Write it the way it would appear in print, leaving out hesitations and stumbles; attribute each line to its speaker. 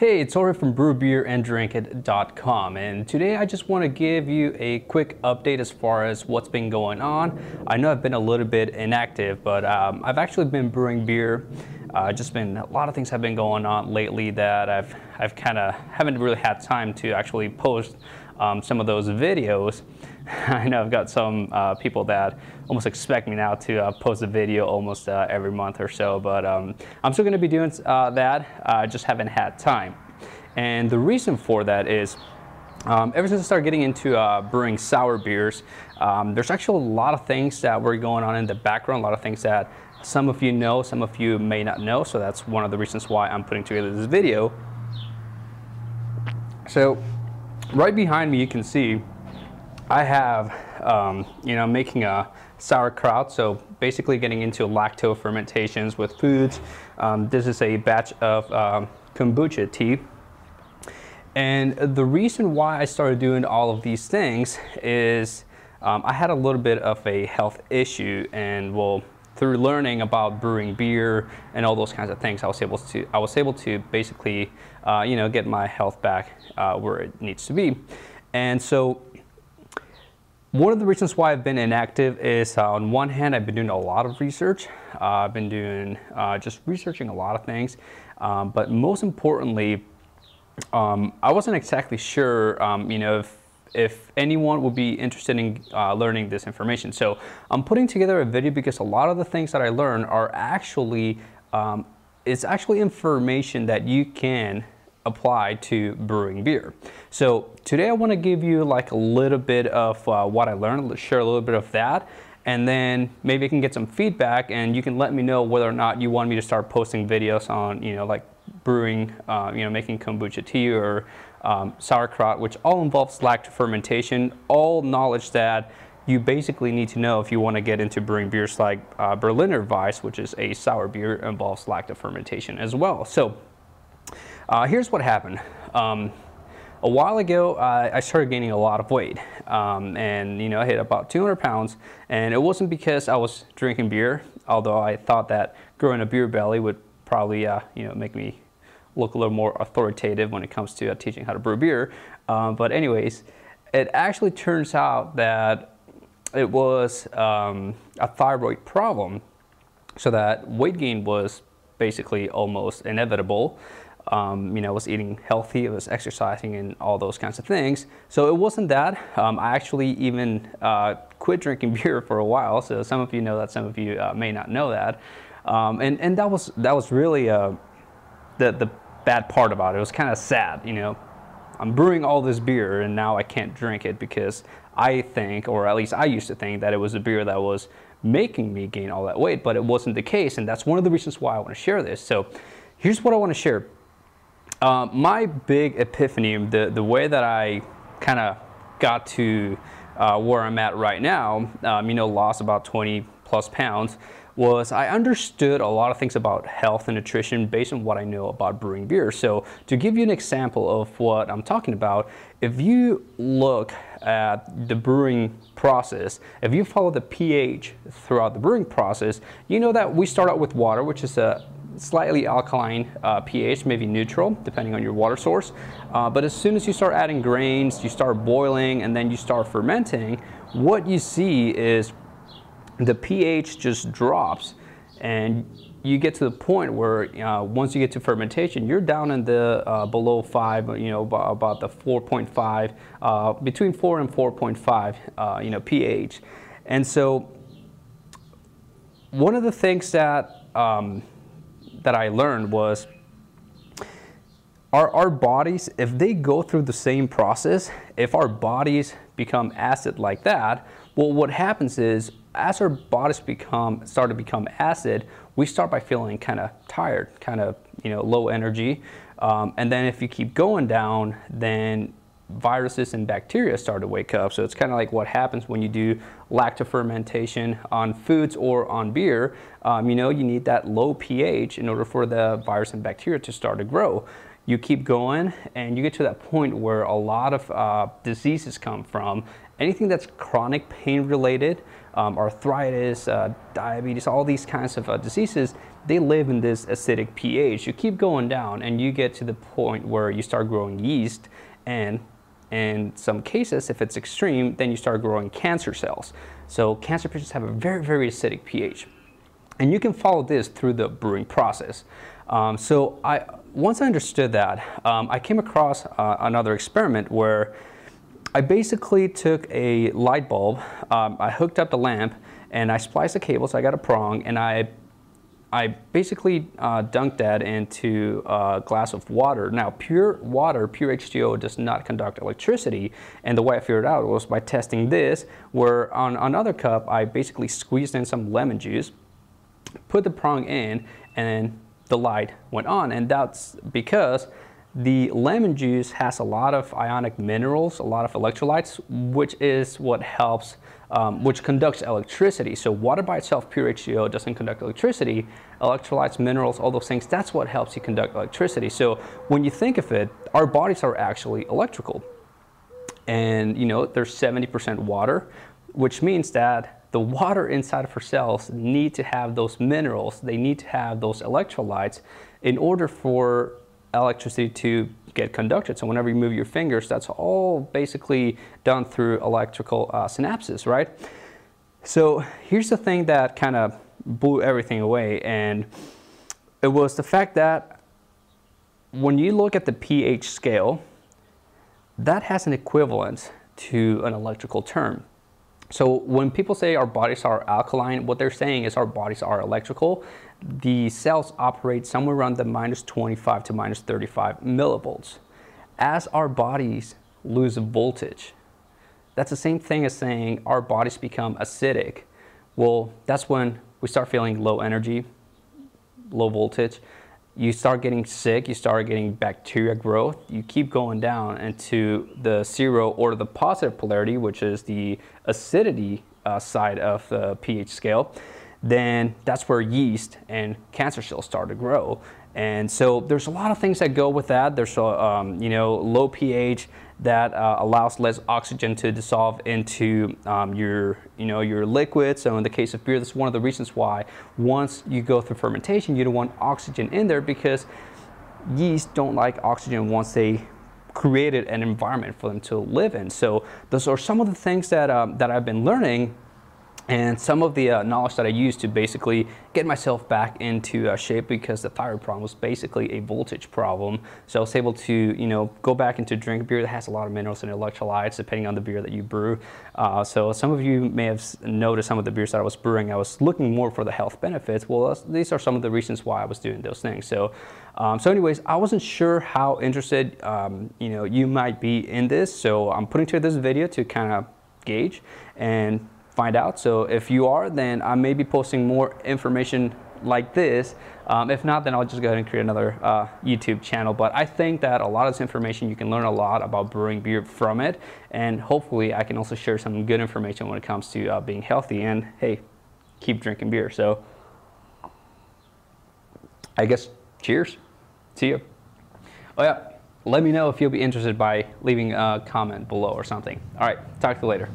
Speaker 1: Hey, it's Ori from brewbeeranddrinkit.com, and today I just want to give you a quick update as far as what's been going on. I know I've been a little bit inactive, but I've actually been brewing beer. Just been a lot of things have been going on lately that I've kind of haven't really had time to actually post some of those videos. I know I've got some people that almost expect me now to post a video almost every month or so, but I'm still going to be doing that. I just haven't had time. And the reason for that is ever since I started getting into brewing sour beers, there's actually a lot of things that were going on in the background, a lot of things that some of you know, some of you may not know, so that's one of the reasons why I'm putting together this video. So right behind me you can see I have, making a sauerkraut, so basically getting into lacto fermentations with foods. This is a batch of kombucha tea. And the reason why I started doing all of these things is I had a little bit of a health issue, and well, through learning about brewing beer and all those kinds of things, I was able to basically, get my health back where it needs to be. And so one of the reasons why I've been inactive is on one hand, I've been doing a lot of research. I've been doing just researching a lot of things, but most importantly, I wasn't exactly sure, if anyone would be interested in learning this information. So I'm putting together a video because a lot of the things that I learned are actually, it's actually information that you can apply to brewing beer. So today I want to give you like a little bit of what I learned, share a little bit of that, and then maybe I can get some feedback and you can let me know whether or not you want me to start posting videos on, like brewing, making kombucha tea or sauerkraut, which all involves lacto fermentation, all knowledge that you basically need to know if you want to get into brewing beers like Berliner Weiss, which is a sour beer, involves lacto fermentation as well. So here's what happened. A while ago, I started gaining a lot of weight, and I hit about 200 pounds, and it wasn't because I was drinking beer, although I thought that growing a beer belly would probably, make me look a little more authoritative when it comes to teaching how to brew beer. But anyways, it actually turns out that it was a thyroid problem, so that weight gain was basically almost inevitable. I was eating healthy, I was exercising and all those kinds of things. So it wasn't that. I actually even quit drinking beer for a while. So some of you know that, some of you may not know that. And that was really the bad part about it. It was kind of sad, I'm brewing all this beer and now I can't drink it because I think, or at least I used to think, that it was a beer that was making me gain all that weight, but it wasn't the case. And that's one of the reasons why I want to share this. So here's what I want to share. My big epiphany, the way that I kind of got to where I'm at right now, lost about 20 plus pounds, was I understood a lot of things about health and nutrition based on what I know about brewing beer. So to give you an example of what I'm talking about, if you look at the brewing process, if you follow the pH throughout the brewing process, you know that we start out with water, which is a slightly alkaline pH, maybe neutral, depending on your water source. But as soon as you start adding grains, you start boiling, and then you start fermenting, what you see is the pH just drops, and you get to the point where once you get to fermentation, you're down in the below 5, about the 4.5, between 4 and 4.5, pH. And so one of the things that that I learned was our bodies, if they go through the same process, if our bodies become acid like that, well, what happens is as our bodies start to become acid, we start by feeling kind of tired, kind of low energy, and then if you keep going down, then viruses and bacteria start to wake up. So it's kind of like what happens when you do lacto fermentation on foods or on beer. You need that low pH in order for the virus and bacteria to start to grow. You keep going and you get to that point where a lot of diseases come from. Anything that's chronic pain related, arthritis, diabetes, all these kinds of diseases, they live in this acidic pH. You keep going down and you get to the point where you start growing yeast, and in some cases, if it's extreme, then you start growing cancer cells. So cancer patients have a very, very acidic pH. And you can follow this through the brewing process. Once I understood that, I came across another experiment where I basically took a light bulb, I hooked up the lamp, and I spliced the cable, so I got a prong, and I basically dunked that into a glass of water. Now, pure water, pure H2O, does not conduct electricity, and the way I figured it out was by testing this, where on another cup, I basically squeezed in some lemon juice, put the prong in, and the light went on. And that's because the lemon juice has a lot of ionic minerals, a lot of electrolytes, which is what helps, which conducts electricity. So water by itself, pure H2O, doesn't conduct electricity. Electrolytes, minerals, all those things, that's what helps you conduct electricity. So when you think of it, our bodies are actually electrical. And you know, there's 70% water, which means that the water inside of our cells need to have those minerals, they need to have those electrolytes in order for electricity to get conducted. So whenever you move your fingers, that's all basically done through electrical synapses, right? So here's the thing that kind of blew everything away, and it was the fact that when you look at the pH scale, that has an equivalent to an electrical term. So when people say our bodies are alkaline, what they're saying is our bodies are electrical. The cells operate somewhere around the -25 to -35 millivolts. As our bodies lose voltage, that's the same thing as saying our bodies become acidic. Well, that's when we start feeling low energy, low voltage. You start getting sick, you start getting bacteria growth, you keep going down into the zero or the positive polarity, which is the acidity side of the pH scale. Then that's where yeast and cancer cells start to grow. And so there's a lot of things that go with that. There's low pH that allows less oxygen to dissolve into your liquid. So in the case of beer, that's one of the reasons why once you go through fermentation, you don't want oxygen in there, because yeast don't like oxygen once they created an environment for them to live in. So those are some of the things that I've been learning, and some of the knowledge that I used to basically get myself back into shape, because the thyroid problem was basically a voltage problem. So I was able to, go back into drink beer that has a lot of minerals and electrolytes, depending on the beer that you brew. So some of you may have noticed some of the beers that I was brewing, I was looking more for the health benefits. Well, these are some of the reasons why I was doing those things. So, anyways, I wasn't sure how interested, you might be in this. So I'm putting together this video to kind of gauge and find out. So if you are, then I may be posting more information like this. If not, then I'll just go ahead and create another YouTube channel. But I think that a lot of this information, you can learn a lot about brewing beer from it. And hopefully I can also share some good information when it comes to being healthy, and hey, keep drinking beer. So I guess cheers. See you. Oh yeah, let me know if you'll be interested by leaving a comment below or something. All right, talk to you later.